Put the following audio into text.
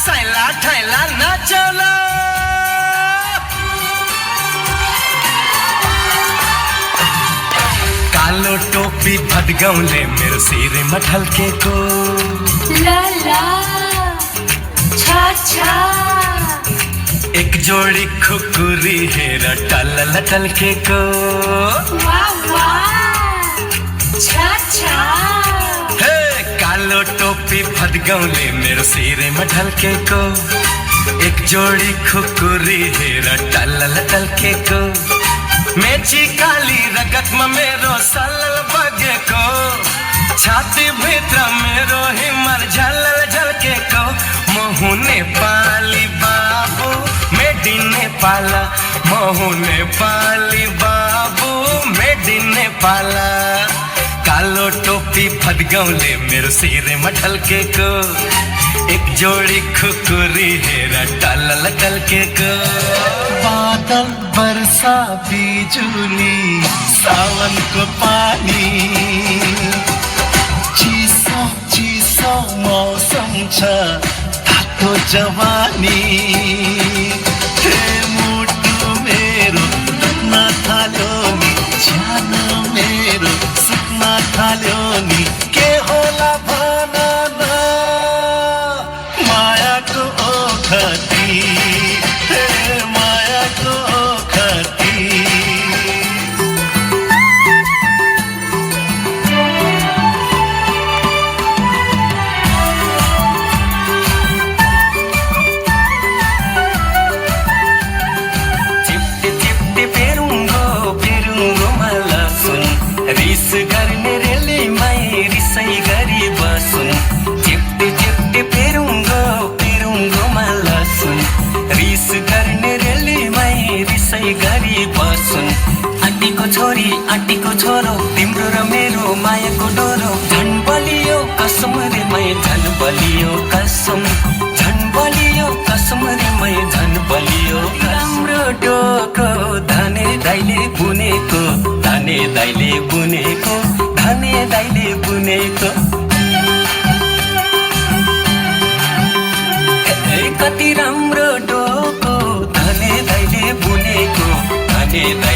सैला ठैला नाचला कालो टोपी भटगौले मेरो सिर मठल्के को ला ला छा छा एक जोड़ी खुकुरी हेर टल टल्के को वाह वाह छा छा हे कालो टोपी भटगौले मेरो सिर मठल्के को एक जोड़ी खुकुरी हेर टल टल्के को मेची काली रगतमा मेरो सलल बगेको छाती भित्र मेरो हिमर झलल झल्केको महु नेपाली बाबु मेड इन नेपाल महु नेपाली बाबु मेड इन नेपाल कालो टोपी भटगौले मेरो सिर मठल्केको एक जोड़ी खुकुरी हेर टल टल्केको बादल वर्षा बिजुली सावनको पानी चिसो चिसो मौसम छ तातो जवानी हे मुटु मेरो दुख्न थाल्यो नि ज्यान मेरो सुक्न थाल्यो नि के होला भन न मायाको ओखती हे मायाको ओखती रिस गर्ने रेलीमै रिसै गरी बसुन् चिप्टे चिप्टे पेरुङ्गोमा लसुन् रिस गर्ने रेलीमै रिसै गरी बसुन् आन्टीको छोरी आन्टीको छोरो तिम्रो र मेरो मायाको डोरो झन् बलियो कसम रे मै झन् बलियो कसम झन् बलियो कसम रे मै झन् बलियो राम्रो डोको धने दाइले बुनेको धने दाइले बुनेको धने दाइले बुनेको कति राम्रो डोको धने दाइले बुनेको धने दाइले